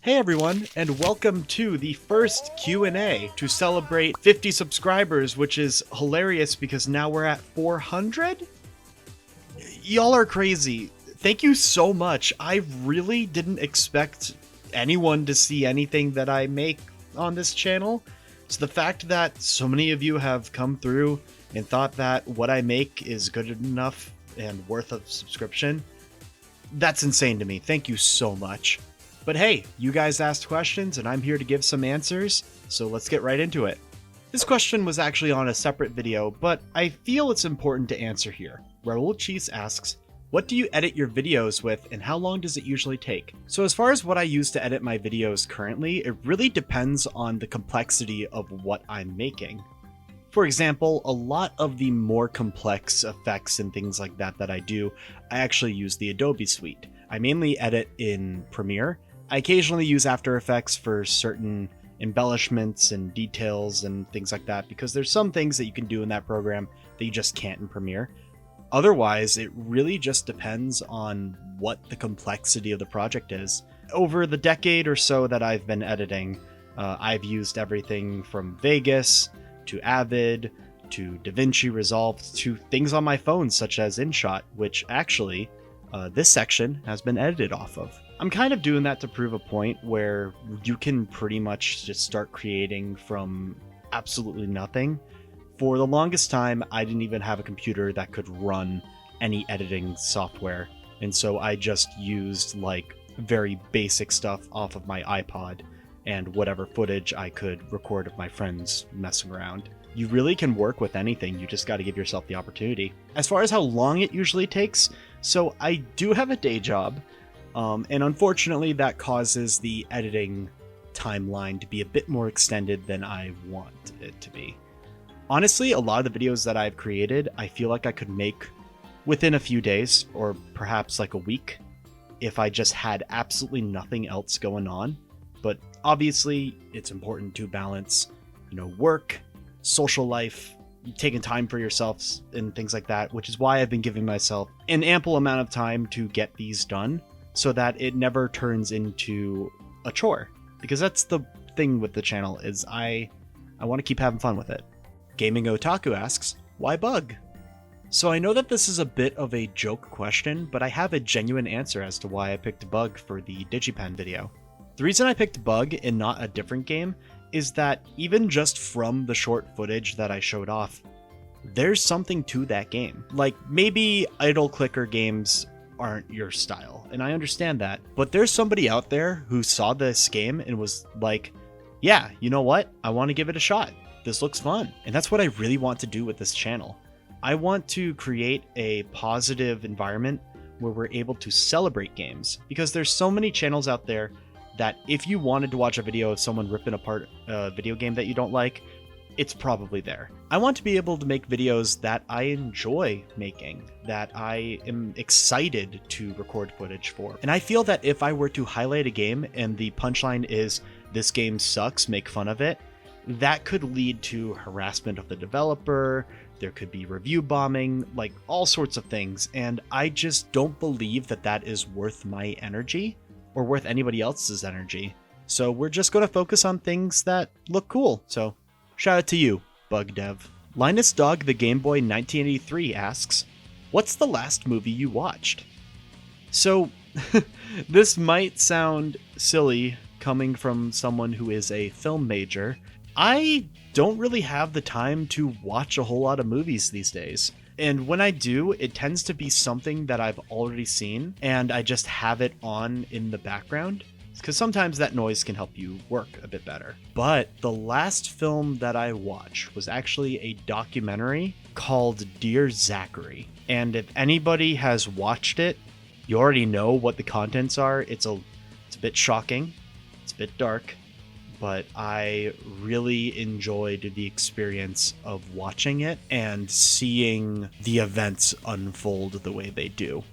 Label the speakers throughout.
Speaker 1: Hey everyone, and welcome to the first Q&A to celebrate 50 subscribers, which is hilarious because now we're at 400? Y'all are crazy. Thank you so much. I really didn't expect anyone to see anything that I make on this channel. So the fact that so many of you have come through and thought that what I make is good enough and worth a subscription, that's insane to me. Thank you so much. But hey, you guys asked questions and I'm here to give some answers, so let's get right into it. This question was actually on a separate video, but I feel it's important to answer here. Raul Cheese asks, what do you edit your videos with and how long does it usually take? So as far as what I use to edit my videos currently, it really depends on the complexity of what I'm making. For example, a lot of the more complex effects and things like that I do, I actually use the Adobe suite. I mainly edit in Premiere. I occasionally use After Effects for certain embellishments and details and things like that, because there's some things that you can do in that program that you just can't in Premiere. Otherwise, it really just depends on what the complexity of the project is. Over the decade or so that I've been editing, I've used everything from Vegas to Avid to DaVinci Resolve to things on my phone such as InShot, which actually this section has been edited off of. I'm kind of doing that to prove a point where you can pretty much just start creating from absolutely nothing. For the longest time, I didn't even have a computer that could run any editing software, and so I just used like very basic stuff off of my iPod and whatever footage I could record of my friends messing around. You really can work with anything, you just got to give yourself the opportunity. As far as how long it usually takes, so I do have a day job, and unfortunately that causes the editing timeline to be a bit more extended than I want it to be. Honestly, a lot of the videos that I've created, I feel like I could make within a few days, or perhaps like a week, if I just had absolutely nothing else going on. But obviously, it's important to balance, work, social life, taking time for yourselves and things like that, which is why I've been giving myself an ample amount of time to get these done so that it never turns into a chore. Because that's the thing with the channel, is I want to keep having fun with it. Gaming Otaku asks, why bug? So I know that this is a bit of a joke question, but I have a genuine answer as to why I picked bug for the DigiPen video. The reason I picked bug and not a different game is that even just from the short footage that I showed off, there's something to that game. Like, maybe idle clicker games aren't your style, and I understand that, but there's somebody out there who saw this game and was like, yeah, you know what? I want to give it a shot. This looks fun. And that's what I really want to do with this channel. I want to create a positive environment where we're able to celebrate games, because there's so many channels out there that if you wanted to watch a video of someone ripping apart a video game that you don't like, it's probably there. I want to be able to make videos that I enjoy making, that I am excited to record footage for. And I feel that if I were to highlight a game and the punchline is, this game sucks, make fun of it, that could lead to harassment of the developer, there could be review bombing, like all sorts of things, and I just don't believe that that is worth my energy or worth anybody else's energy. So we're just going to focus on things that look cool. So shout out to you, Bug Dev. Linus Dog the Game Boy 1983 asks, what's the last movie you watched? So this might sound silly coming from someone who is a film major. I don't really have the time to watch a whole lot of movies these days. And when I do, it tends to be something that I've already seen and I just have it on in the background, because sometimes that noise can help you work a bit better. But the last film that I watched was actually a documentary called Dear Zachary. And if anybody has watched it, you already know what the contents are. It's a bit shocking, it's a bit dark, but I really enjoyed the experience of watching it and seeing the events unfold the way they do.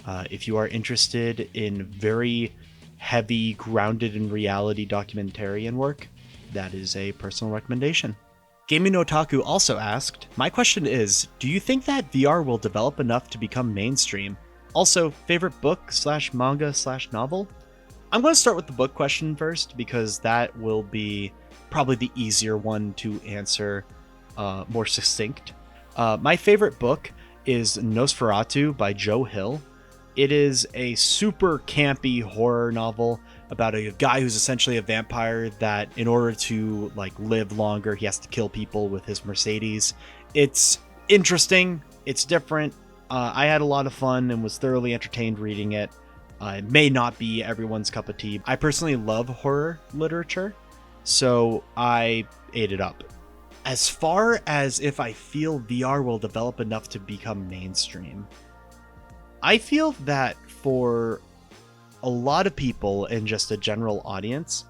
Speaker 1: If you are interested in very heavy, grounded in reality documentarian work, that is a personal recommendation. Gaming Otaku also asked, my question is, do you think that VR will develop enough to become mainstream? Also, favorite book / manga / novel? I'm going to start with the book question first because that will be probably the easier one to answer, more succinct. My favorite book is Nosferatu by Joe Hill. It is a super campy horror novel about a guy who's essentially a vampire that in order to like live longer, he has to kill people with his Mercedes. It's interesting. It's different. I had a lot of fun and was thoroughly entertained reading it. It may not be everyone's cup of tea. I personally love horror literature, so I ate it up. As far as if I feel VR will develop enough to become mainstream, I feel that for a lot of people and just a general audience,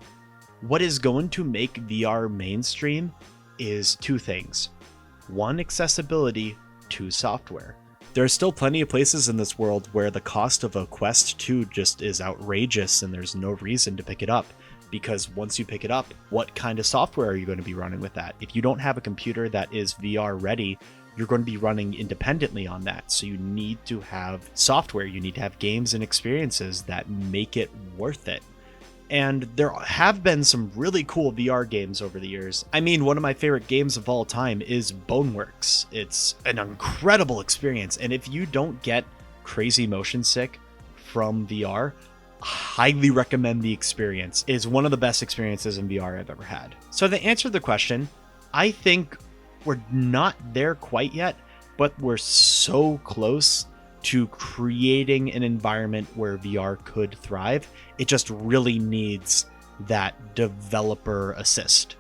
Speaker 1: what is going to make VR mainstream is two things. One, accessibility. Two, software. There are still plenty of places in this world where the cost of a Quest 2 just is outrageous and there's no reason to pick it up. Because once you pick it up, what kind of software are you going to be running with that? If you don't have a computer that is VR ready, you're going to be running independently on that. So you need to have software, you need to have games and experiences that make it worth it. And there have been some really cool VR games over the years. I mean, one of my favorite games of all time is Boneworks. It's an incredible experience. And if you don't get crazy motion sick from VR, highly recommend the experience. It is one of the best experiences in VR I've ever had. So to answer the question, I think we're not there quite yet, but we're so close to creating an environment where VR could thrive. It just really needs that developer assist.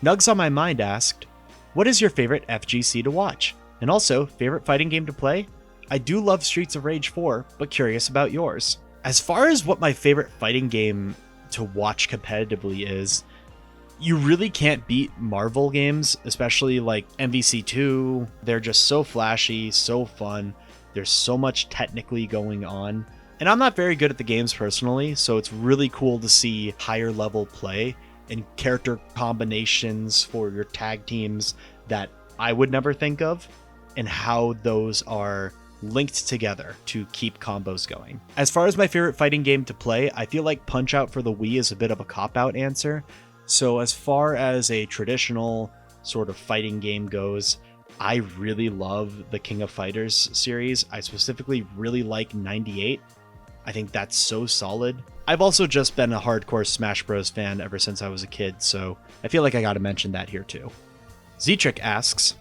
Speaker 1: Nugs on My Mind asked, what is your favorite FGC to watch? And also, favorite fighting game to play? I do love Streets of Rage 4, but curious about yours. As far as what my favorite fighting game to watch competitively is, you really can't beat Marvel games, especially like MVC2. They're just so flashy, so fun. There's so much technically going on. And I'm not very good at the games personally, so it's really cool to see higher level play and character combinations for your tag teams that I would never think of, and how those are linked together to keep combos going. As far as my favorite fighting game to play, I feel like Punch-Out for the Wii is a bit of a cop-out answer. So as far as a traditional sort of fighting game goes, I really love the King of Fighters series. I specifically really like 98. I think that's so solid. I've also just been a hardcore Smash Bros fan ever since I was a kid, so I feel like I gotta mention that here too. Zetrick asks,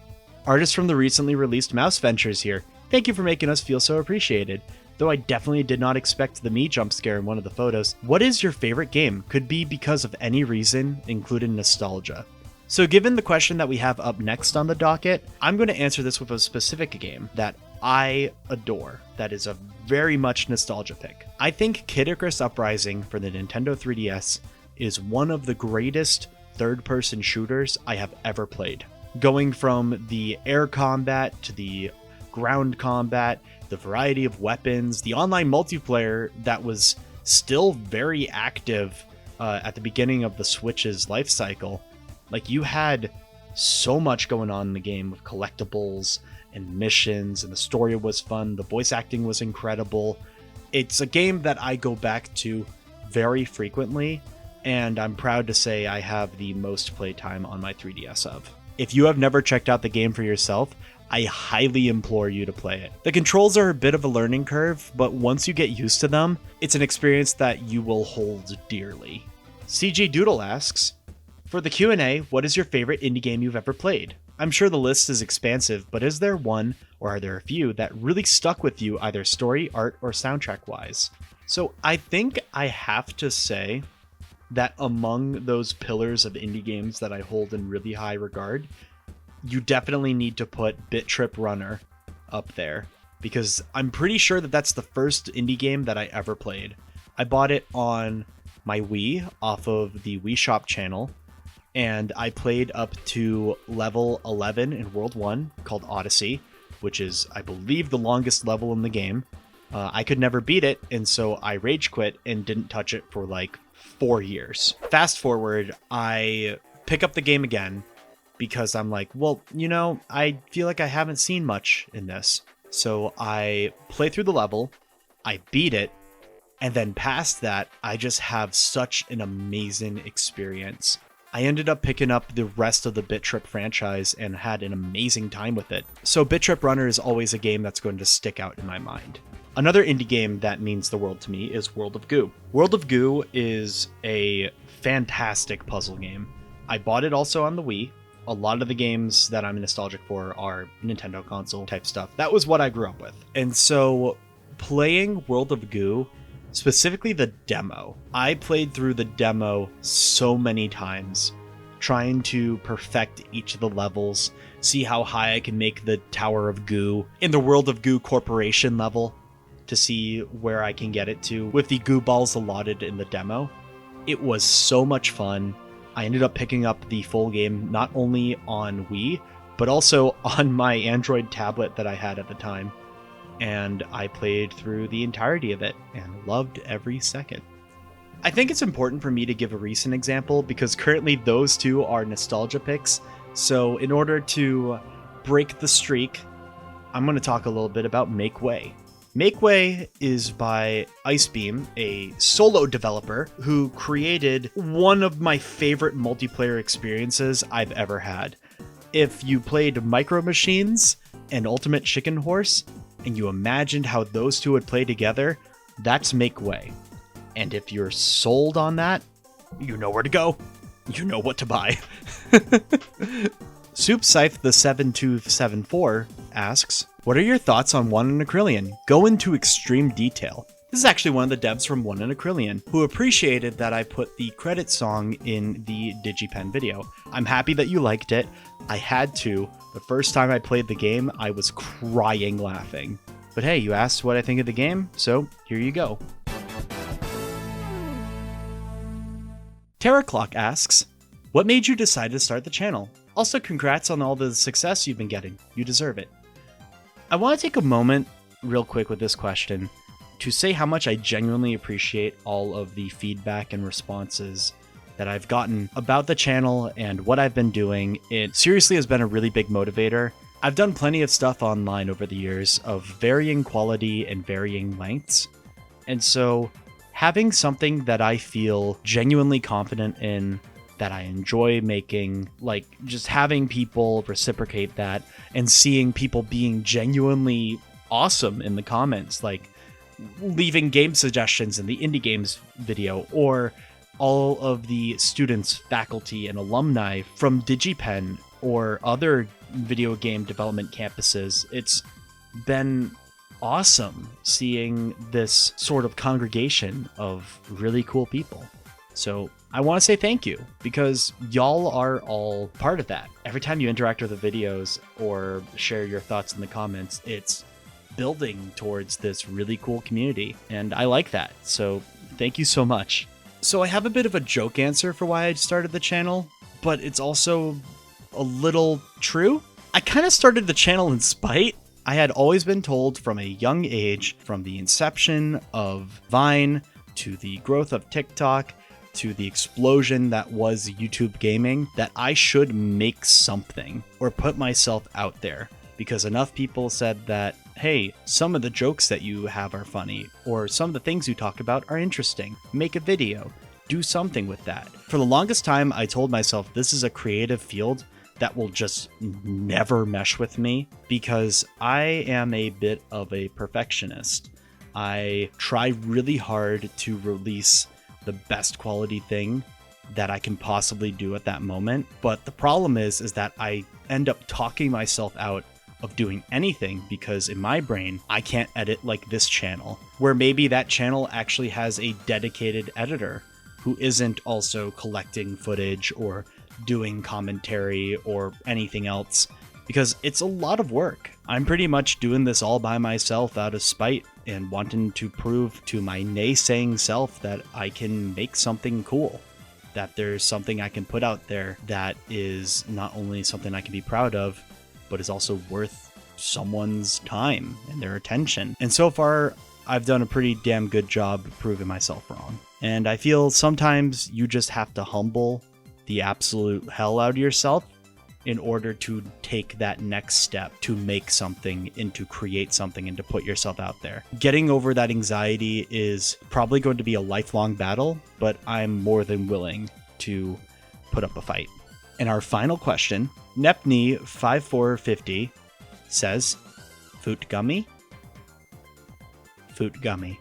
Speaker 1: artist from the recently released Mouse Ventures here. Thank you for making us feel so appreciated. Though I definitely did not expect the me jump scare in one of the photos. What is your favorite game? Could be because of any reason, including nostalgia. So given the question that we have up next on the docket, I'm going to answer this with a specific game that I adore, that is a very much nostalgia pick. I think Kid Icarus Uprising for the Nintendo 3DS is one of the greatest third-person shooters I have ever played. Going from the air combat to the ground combat, the variety of weapons, the online multiplayer that was still very active at the beginning of the Switch's life cycle. Like, you had so much going on in the game with collectibles and missions, and the story was fun. The voice acting was incredible. It's a game that I go back to very frequently, and I'm proud to say I have the most playtime on my 3DS of. If you have never checked out the game for yourself, I highly implore you to play it. The controls are a bit of a learning curve, but once you get used to them, it's an experience that you will hold dearly. CJ Doodle asks, for the Q&A, what is your favorite indie game you've ever played? I'm sure the list is expansive, but is there one, or are there a few, that really stuck with you either story, art, or soundtrack-wise? So I think I have to say that among those pillars of indie games that I hold in really high regard, you definitely need to put Bit Trip Runner up there, because I'm pretty sure that that's the first indie game that I ever played. I bought it on my Wii off of the Wii Shop channel, and I played up to level 11 in World 1 called Odyssey, which is, I believe, the longest level in the game. I could never beat it, and so I rage quit and didn't touch it for like 4 years. Fast forward, I pick up the game again because I'm like, well, you know, I feel like I haven't seen much in this. So I play through the level, I beat it, And then past that, I just have such an amazing experience. I ended up picking up the rest of the Bit Trip franchise and had an amazing time with it. So Bit Trip Runner is always a game that's going to stick out in my mind. Another indie game that means the world to me is World of Goo. World of Goo is a fantastic puzzle game. I bought it also on the Wii. A lot of the games that I'm nostalgic for are Nintendo console type stuff. That was what I grew up with. And so playing World of Goo, specifically the demo, I played through the demo so many times, trying to perfect each of the levels, see how high I can make the Tower of Goo in the World of Goo Corporation level to see where I can get it to with the Goo Balls allotted in the demo. It was so much fun. I ended up picking up the full game not only on Wii, but also on my Android tablet that I had at the time. And I played through the entirety of it and loved every second. I think it's important for me to give a recent example because currently those two are nostalgia picks. So in order to break the streak, I'm going to talk a little bit about Make Way. Make Way is by Icebeam, a solo developer who created one of my favorite multiplayer experiences I've ever had. If you played Micro Machines and Ultimate Chicken Horse, and you imagined how those two would play together, that's Make Way. And if you're sold on that, you know where to go. You know what to buy. Soup Scythe the 7274 asks, what are your thoughts on One in Acrylion? Go into extreme detail. This is actually one of the devs from One in Acrylion, who appreciated that I put the credit song in the DigiPen video. I'm happy that you liked it. I had to. The first time I played the game, I was crying laughing. But hey, you asked what I think of the game, so here you go. Terra Clock asks, what made you decide to start the channel? Also, congrats on all the success you've been getting. You deserve it. I want to take a moment, real quick with this question, to say how much I genuinely appreciate all of the feedback and responses that I've gotten about the channel and what I've been doing. It seriously has been a really big motivator. I've done plenty of stuff online over the years of varying quality and varying lengths. And so having something that I feel genuinely confident in, that I enjoy making, like just having people reciprocate that and seeing people being genuinely awesome in the comments, like leaving game suggestions in the indie games video, or all of the students, faculty, and alumni from DigiPen or other video game development campuses. It's been awesome seeing this sort of congregation of really cool people. So I want to say thank you, because y'all are all part of that. Every time you interact with the videos or share your thoughts in the comments, it's building towards this really cool community, and I like that. So thank you so much. So I have a bit of a joke answer for why I started the channel, but it's also a little true. I kind of started the channel in spite. I had always been told from a young age, from the inception of Vine to the growth of TikTok to the explosion that was YouTube gaming, that I should make something or put myself out there, because enough people said that, hey, some of the jokes that you have are funny, or some of the things you talk about are interesting. Make a video. Do something with that. For the longest time, I told myself this is a creative field that will just never mesh with me, because I am a bit of a perfectionist. I try really hard to release the best quality thing that I can possibly do at that moment. But the problem is that I end up talking myself out of doing anything, because in my brain, I can't edit like this channel, where maybe that channel actually has a dedicated editor who isn't also collecting footage or doing commentary or anything else, because it's a lot of work. I'm pretty much doing this all by myself out of spite and wanting to prove to my naysaying self that I can make something cool, that there's something I can put out there that is not only something I can be proud of, but is also worth someone's time and their attention. And so far, I've done a pretty damn good job proving myself wrong. And I feel sometimes you just have to humble the absolute hell out of yourself in order to take that next step to make something and to create something and to put yourself out there. Getting over that anxiety is probably going to be a lifelong battle, but I'm more than willing to put up a fight. And our final question, Nepni5450 says, Foot gummy? Foot gummy.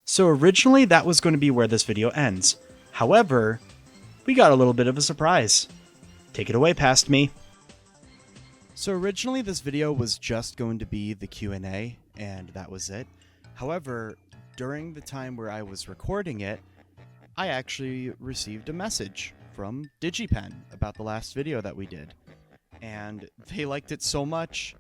Speaker 1: So originally that was going to be where this video ends. However, we got a little bit of a surprise. Take it away, past me. So originally this video was just going to be the Q&A, and that was it. However, during the time where I was recording it, I actually received a message from DigiPen about the last video that we did. And they liked it so much.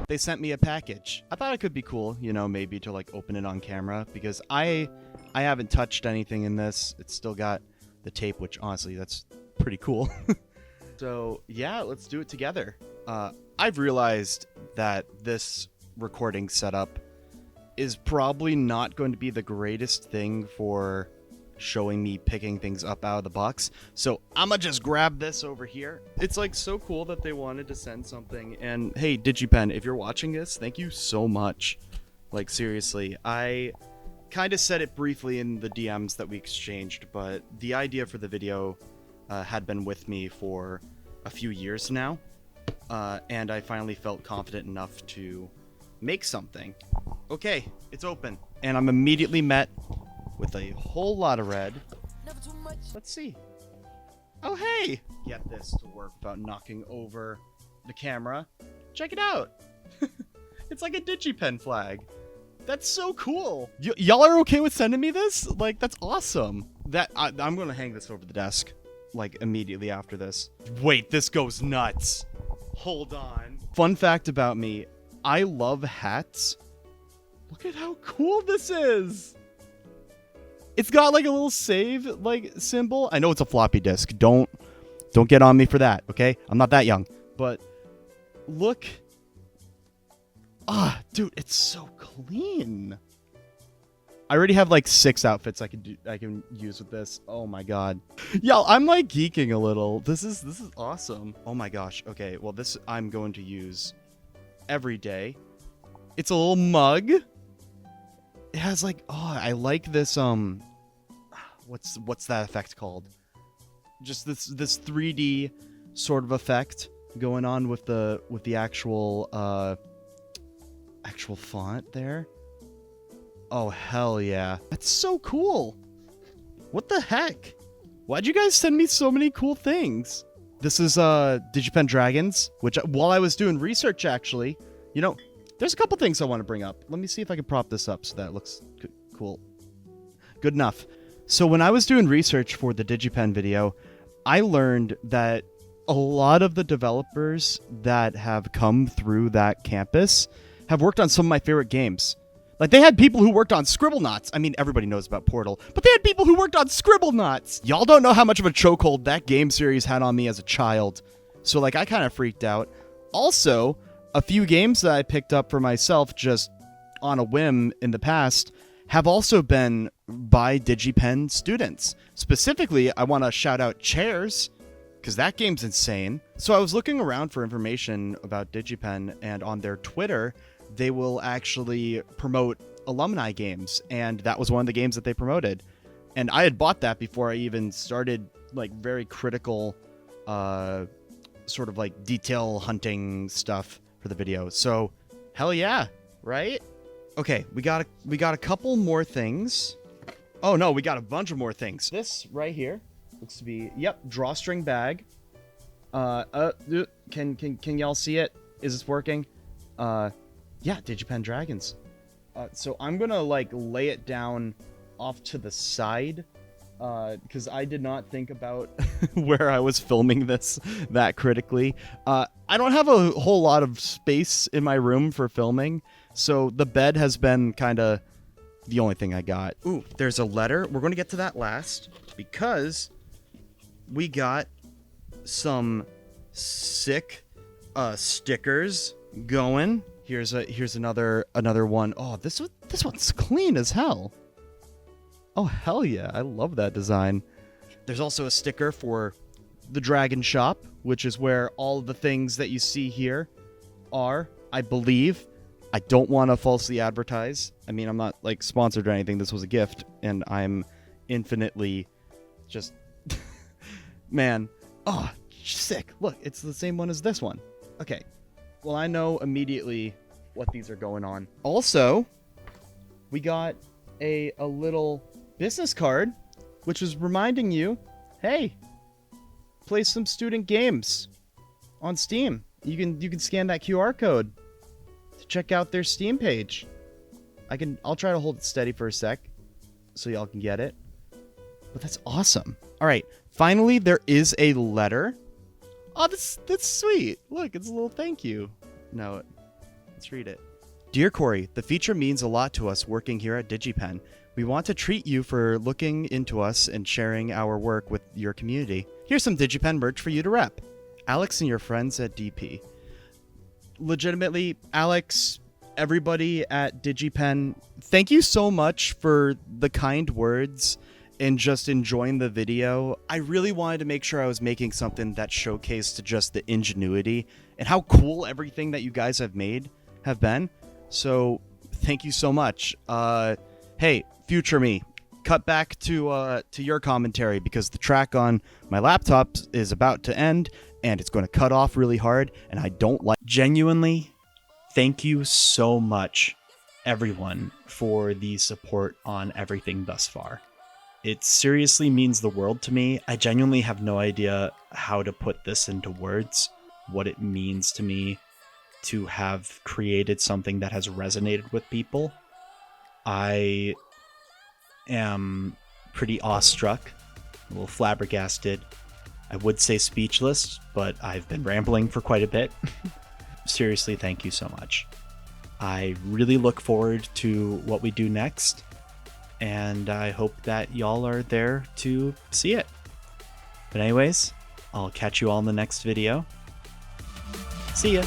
Speaker 1: They sent me a package. I thought it could be cool, you know, maybe to like open it on camera, because I haven't touched anything in this. It's still got the tape, which honestly, that's pretty cool. So yeah, let's do it together. I've realized that this recording setup is probably not going to be the greatest thing for showing me picking things up out of the box. So I'm gonna just grab this over here. It's like so cool that they wanted to send something. And hey, DigiPen, if you're watching this, thank you so much. Like seriously, I kind of said it briefly in the DMs that we exchanged, but the idea for the video had been with me for a few years now. And I finally felt confident enough to make something. Okay, it's open. And I'm immediately met with a whole lot of red. Let's see. Oh, hey! Get this to work without knocking over the camera. Check it out. It's like a DigiPen flag. That's so cool. Y'all are okay with sending me this? Like, that's awesome. I'm going to hang this over the desk, like, immediately after this. Wait, this goes nuts. Hold on. Fun fact about me, I love hats. Look at how cool this is. It's got like a little save like symbol. I know it's a floppy disk. Don't get on me for that, okay? I'm not that young. But look. Ah, dude, it's so clean. I already have like 6 outfits I can use with this. Oh my god. Yo, I'm like geeking a little. This is awesome. Oh my gosh. Okay, well this I'm going to use every day. It's a little mug. It has like, oh, I like this what's that effect called? Just this 3D sort of effect going on with the actual font there. Oh hell yeah. That's so cool. What the heck? Why'd you guys send me so many cool things? This is DigiPen Dragons, which while I was doing research actually, you know, there's a couple things I want to bring up. Let me see if I can prop this up so that looks cool. Good enough. So when I was doing research for the DigiPen video, I learned that a lot of the developers that have come through that campus have worked on some of my favorite games. Like, they had people who worked on Scribblenauts. I mean, everybody knows about Portal, but they had people who worked on Scribblenauts. Y'all don't know how much of a chokehold that game series had on me as a child. So, like, I kind of freaked out. Also, a few games that I picked up for myself just on a whim in the past have also been by DigiPen students. Specifically, I want to shout out Chairs, because that game's insane. So I was looking around for information about DigiPen, and on their Twitter, they will actually promote alumni games, and that was one of the games that they promoted. And I had bought that before I even started, like, very critical, sort of, like, detail hunting stuff for the video. So, hell yeah, right? Okay, we got a couple more things. Oh no, we got a bunch of more things. This right here looks to be, yep, drawstring bag. Can y'all see it? Is this working? Yeah, DigiPen Dragons. So I'm gonna like lay it down off to the side, because I did not think about where I was filming this that critically. I don't have a whole lot of space in my room for filming, so the bed has been kind of the only thing I got. Ooh, there's a letter. We're going to get to that last, because we got some sick stickers going. Here's another one. Oh, this one's clean as hell. Oh, hell yeah. I love that design. There's also a sticker for the Dragon Shop, which is where all of the things that you see here are, I believe. I don't want to falsely advertise. I mean, I'm not like sponsored or anything. This was a gift, and I'm infinitely just man. Oh, sick. Look, it's the same one as this one. Okay. Well, I know immediately what these are going on. Also, we got a little business card, which is reminding you, hey, play some student games on Steam. You can scan that QR code to check out their Steam page. I'll try to hold it steady for a sec so y'all can get it. But that's awesome. All right, finally there is a letter. Oh, that's sweet. Look, it's a little thank you note. Let's read it. Dear Corey, the feature means a lot to us working here at DigiPen. We want to treat you for looking into us and sharing our work with your community. Here's some DigiPen merch for you to rep. Alex and your friends at DP. Legitimately, Alex, everybody at DigiPen, thank you so much for the kind words and just enjoying the video. I really wanted to make sure I was making something that showcased just the ingenuity and how cool everything that you guys have made have been. So thank you so much. Hey, future me, cut back to your commentary because the track on my laptop is about to end and it's going to cut off really hard and I don't like. Genuinely, thank you so much, everyone, for the support on everything thus far. It seriously means the world to me. I genuinely have no idea how to put this into words, what it means to me to have created something that has resonated with people. I am pretty awestruck, a little flabbergasted. I would say speechless, but I've been rambling for quite a bit. Seriously, thank you so much. I really look forward to what we do next, and I hope that y'all are there to see it. But anyways, I'll catch you all in the next video. See ya!